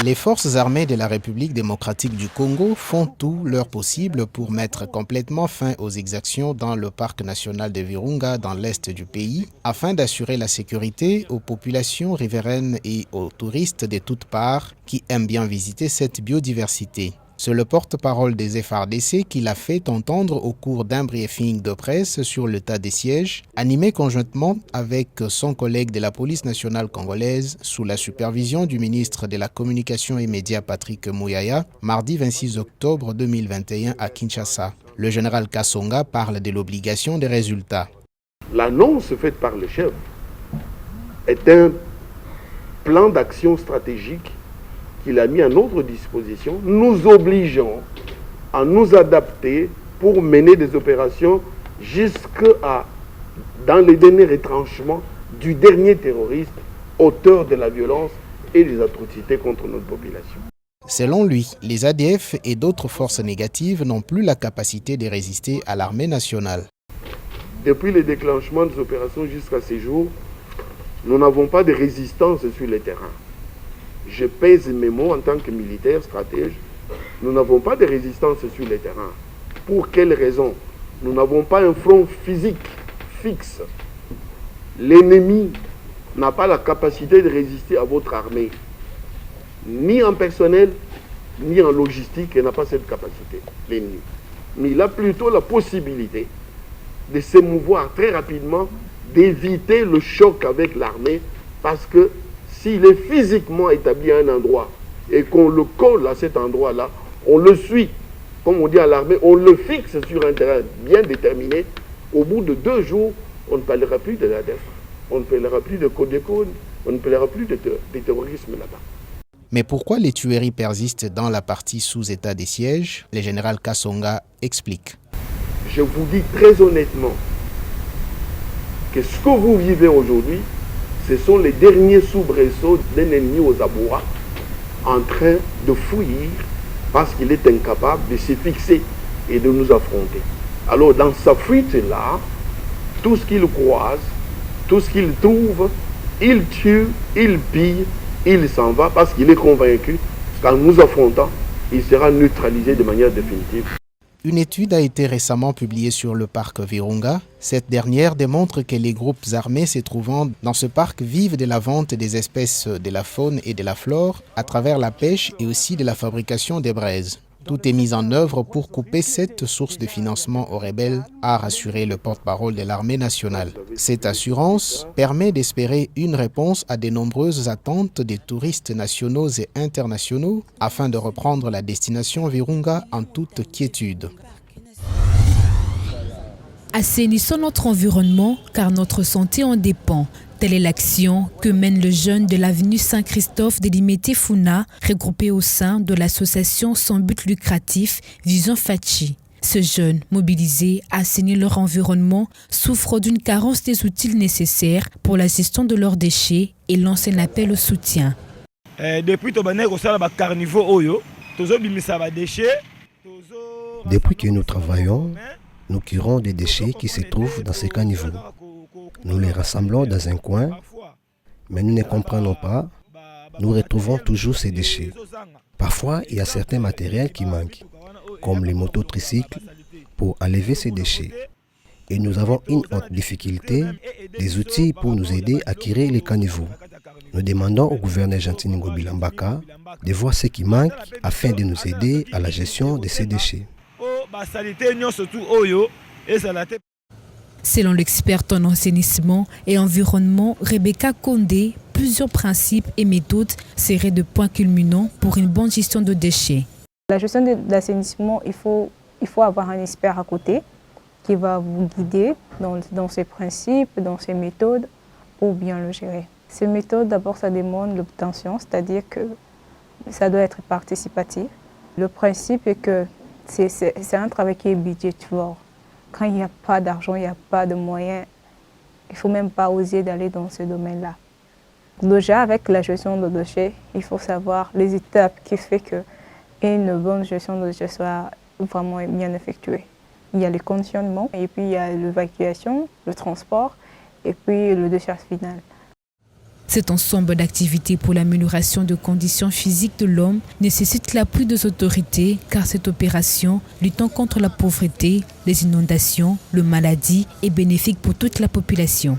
Les forces armées de la République démocratique du Congo font tout leur possible pour mettre complètement fin aux exactions dans le parc national de Virunga dans l'est du pays, afin d'assurer la sécurité aux populations riveraines et aux touristes de toutes parts qui aiment bien visiter cette biodiversité. C'est le porte-parole des FARDC qui l'a fait entendre au cours d'un briefing de presse sur l'état des sièges, animé conjointement avec son collègue de la police nationale congolaise sous la supervision du ministre de la Communication et Médias Patrick Muyaya, mardi 26 octobre 2021 à Kinshasa. Le général Kasonga parle de l'obligation des résultats. L'annonce faite par le chef est un plan d'action stratégique qu'il a mis à notre disposition, nous obligeant à nous adapter pour mener des opérations jusqu'à dans les derniers retranchements du dernier terroriste, auteur de la violence et des atrocités contre notre population. Selon lui, les ADF et d'autres forces négatives n'ont plus la capacité de résister à l'armée nationale. Depuis le déclenchement des opérations jusqu'à ce jour, nous n'avons pas de résistance sur le terrain. Je pèse mes mots en tant que militaire, stratège. Nous n'avons pas de résistance sur le terrain. Pour quelle raison? Nous n'avons pas un front physique fixe. L'ennemi n'a pas la capacité de résister à votre armée. Ni en personnel, ni en logistique, il n'a pas cette capacité, l'ennemi. Mais il a plutôt la possibilité de se mouvoir très rapidement, d'éviter le choc avec l'armée, parce que s'il est physiquement établi à un endroit et qu'on le colle à cet endroit-là, on le suit, comme on dit à l'armée, on le fixe sur un terrain bien déterminé. Au bout de 2 jours, on ne parlera plus de la défense, on ne parlera plus de Codécone, on ne parlera plus de terrorisme là-bas. Mais pourquoi les tueries persistent dans la partie sous état des sièges? Le général Kasonga explique. Je vous dis très honnêtement que ce que vous vivez aujourd'hui, ce sont les derniers soubresauts d'un ennemi aux abois en train de fuir parce qu'il est incapable de se fixer et de nous affronter. Alors dans sa fuite-là, tout ce qu'il croise, tout ce qu'il trouve, il tue, il pille, il s'en va parce qu'il est convaincu qu'en nous affrontant, il sera neutralisé de manière définitive. Une étude a été récemment publiée sur le parc Virunga. Cette dernière démontre que les groupes armés se trouvant dans ce parc vivent de la vente des espèces de la faune et de la flore à travers la pêche et aussi de la fabrication des braises. Tout est mis en œuvre pour couper cette source de financement aux rebelles, a rassuré le porte-parole de l'armée nationale. Cette assurance permet d'espérer une réponse à de nombreuses attentes des touristes nationaux et internationaux afin de reprendre la destination Virunga en toute quiétude. Assainissons notre environnement car notre santé en dépend. Telle est l'action que mène le jeune de l'avenue Saint-Christophe de Limete-Funa, regroupé au sein de l'association sans but lucratif Vision Fachi. Ce jeune, mobilisé à assainir leur environnement, souffre d'une carence des outils nécessaires pour la gestion de leurs déchets et lance un appel au soutien. Depuis que nous travaillons, nous curons des déchets qui se trouvent dans ces caniveaux. Nous les rassemblons dans un coin, mais nous ne comprenons pas. Nous retrouvons toujours ces déchets. Parfois, il y a certains matériels qui manquent, comme les mototricycles, pour enlever ces déchets. Et nous avons une autre difficulté, des outils pour nous aider à curer les caniveaux. Nous demandons au gouverneur Jantiningo Bilambaka de voir ce qui manque afin de nous aider à la gestion de ces déchets. Selon l'experte en assainissement et environnement Rebecca Condé, plusieurs principes et méthodes seraient de points culminants pour une bonne gestion de déchets. La gestion de l'assainissement, il faut avoir un expert à côté qui va vous guider dans ces principes, dans ces méthodes pour bien le gérer. Ces méthodes, d'abord, ça demande l'obtention, c'est-à-dire que ça doit être participatif. Le principe est que c'est un travail qui est budgétaire. Quand il n'y a pas d'argent, il n'y a pas de moyens, il ne faut même pas oser d'aller dans ce domaine-là. Déjà, avec la gestion de déchets, il faut savoir les étapes qui font qu'une bonne gestion de déchets soit vraiment bien effectuée. Il y a le conditionnement, et puis il y a l'évacuation, le transport, et puis le décharge final. Cet ensemble d'activités pour l'amélioration des conditions physiques de l'homme nécessite l'appui des autorités car cette opération, luttant contre la pauvreté, les inondations, les maladies, est bénéfique pour toute la population.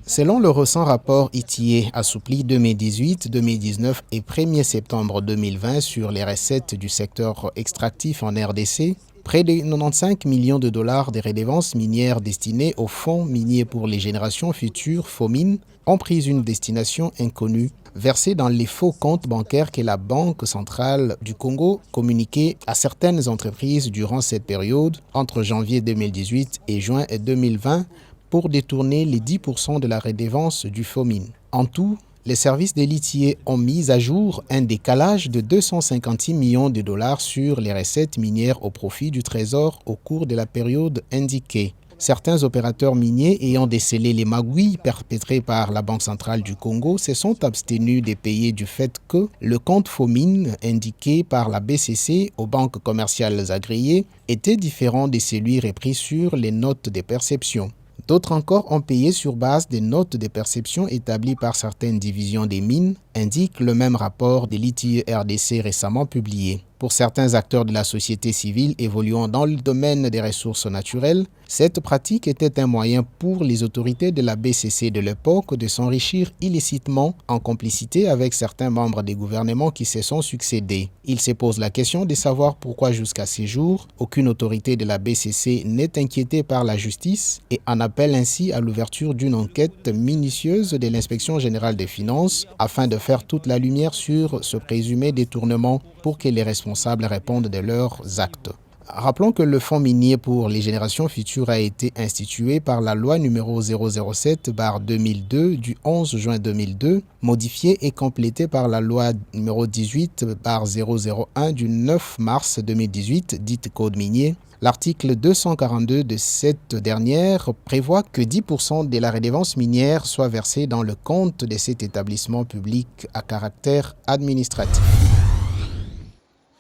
Selon le récent rapport ITIE assoupli 2018-2019 et 1er septembre 2020 sur les recettes du secteur extractif en RDC, près de 95 millions de dollars de redevances minières destinées au Fonds minier pour les générations futures, FOMIN, ont pris une destination inconnue, versée dans les faux comptes bancaires que la Banque centrale du Congo communiquait à certaines entreprises durant cette période, entre janvier 2018 et juin 2020, pour détourner les 10% de la redevance du FOMIN. En tout, les services de l'ITIE ont mis à jour un décalage de 256 millions de dollars sur les recettes minières au profit du Trésor au cours de la période indiquée. Certains opérateurs miniers ayant décelé les magouilles perpétrées par la Banque centrale du Congo se sont abstenus de payer du fait que le compte FOMIN indiqué par la BCC aux banques commerciales agréées était différent de celui repris sur les notes de perception. D'autres encore ont payé sur base des notes de perception établies par certaines divisions des mines, indique le même rapport de l'ITIE RDC récemment publié. Pour certains acteurs de la société civile évoluant dans le domaine des ressources naturelles, cette pratique était un moyen pour les autorités de la BCC de l'époque de s'enrichir illicitement en complicité avec certains membres des gouvernements qui se sont succédés. Il se pose la question de savoir pourquoi jusqu'à ces jours, aucune autorité de la BCC n'est inquiétée par la justice et en appelle ainsi à l'ouverture d'une enquête minutieuse de l'Inspection générale des finances afin de faire toute la lumière sur ce présumé détournement pour que les responsables répondent de leurs actes. Rappelons que le Fonds minier pour les générations futures a été institué par la loi numéro 007/2002 du 11 juin 2002, modifiée et complétée par la loi numéro 18/001 du 9 mars 2018, dite Code minier. L'article 242 de cette dernière prévoit que 10% de la redevance minière soit versée dans le compte de cet établissement public à caractère administratif.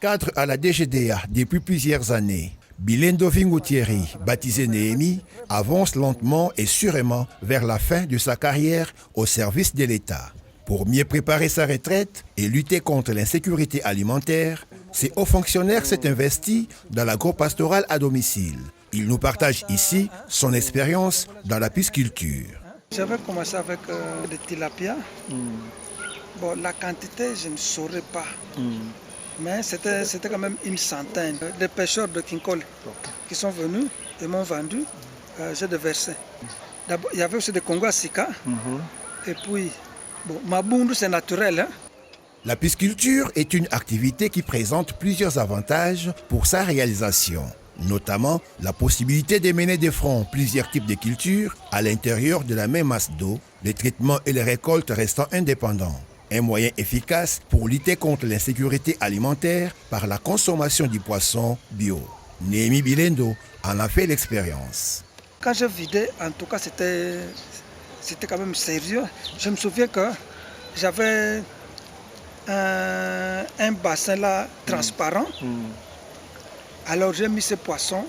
Cadre à la DGDA depuis plusieurs années, Bilendo Vingoutieri, baptisé Néhémie, avance lentement et sûrement vers la fin de sa carrière au service de l'État. Pour mieux préparer sa retraite et lutter contre l'insécurité alimentaire, ce haut fonctionnaire s'est investi dans l'agro-pastoral à domicile. Il nous partage ici son expérience dans la pisciculture. J'avais commencé avec des tilapia. Bon, la quantité, je ne saurais pas. Mais c'était quand même une centaine de pêcheurs de Kinkole qui sont venus et m'ont vendu. J'ai déversé. D'abord, il y avait aussi des Congo à Sika. Et puis, bon, Mabundu, c'est naturel. Hein? La pisciculture est une activité qui présente plusieurs avantages pour sa réalisation, notamment la possibilité de mener de front plusieurs types de cultures à l'intérieur de la même masse d'eau, les traitements et les récoltes restant indépendants. Un moyen efficace pour lutter contre l'insécurité alimentaire par la consommation du poisson bio. Néhémie Bilendo en a fait l'expérience. Quand j'ai vidé, en tout cas, c'était quand même sérieux. Je me souviens que j'avais un bassin là transparent. Alors j'ai mis ce poisson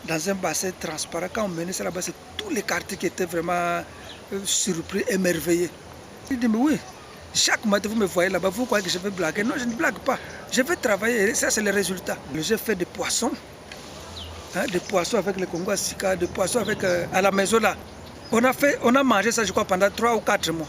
dans un bassin transparent. Quand on menait ça là-bas, c'est tous les quartiers qui étaient vraiment surpris, émerveillés. Il dit, mais oui. Chaque matin, vous me voyez là-bas, vous croyez que je vais blaguer? Non, je ne blague pas. Je vais travailler et ça, c'est le résultat. J'ai fait des poissons avec le Congo à Sika, des poissons avec, à la maison là. On a mangé ça, je crois, pendant 3 ou 4 mois.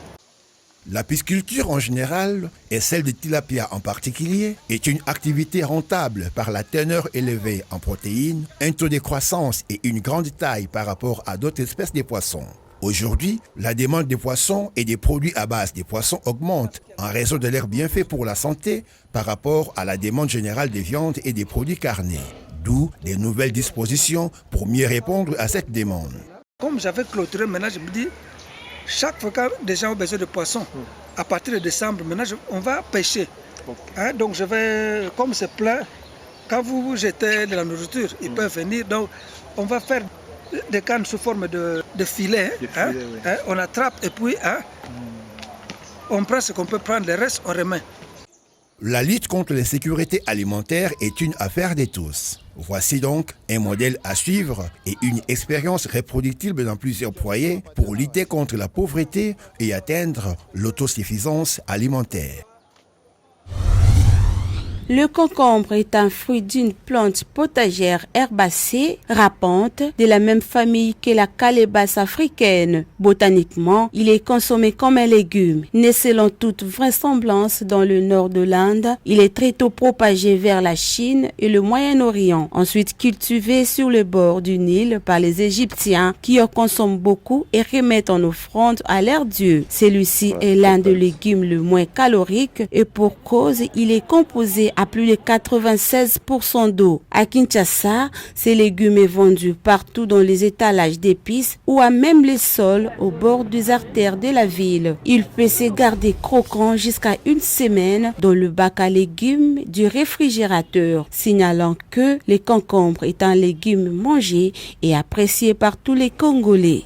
La pisciculture en général, et celle de tilapia en particulier, est une activité rentable par la teneur élevée en protéines, un taux de croissance et une grande taille par rapport à d'autres espèces de poissons. Aujourd'hui, la demande des poissons et des produits à base des poissons augmente en raison de leurs bienfaits pour la santé par rapport à la demande générale des viandes et des produits carnés. D'où des nouvelles dispositions pour mieux répondre à cette demande. Comme j'avais clôturé, maintenant je me dis, chaque fois que des gens ont besoin de poissons, à partir de décembre, maintenant on va pêcher. Donc je vais, comme c'est plein, quand vous jetez de la nourriture, ils peuvent venir. Donc on va faire des cannes sous forme de filets. On attrape et puis on prend ce qu'on peut prendre, le reste on remet. La lutte contre l'insécurité alimentaire est une affaire de tous. Voici donc un modèle à suivre et une expérience reproductible dans plusieurs foyers pour lutter contre la pauvreté et atteindre l'autosuffisance alimentaire. Le concombre est un fruit d'une plante potagère herbacée, râpante, de la même famille que la calebasse africaine. Botaniquement, il est consommé comme un légume. Né selon toute vraisemblance dans le nord de l'Inde, il est très tôt propagé vers la Chine et le Moyen-Orient. Ensuite cultivé sur le bord du Nil par les Égyptiens qui en consomment beaucoup et remettent en offrande à leur dieu. Celui-ci est l'un des légumes le moins calorique et pour cause, il est composé à plus de 96% d'eau. À Kinshasa, ces légumes est vendu partout dans les étalages d'épices ou à même les sols au bord des artères de la ville. Il peut se garder croquant jusqu'à une semaine dans le bac à légumes du réfrigérateur, signalant que le concombre est un légume mangé et apprécié par tous les Congolais.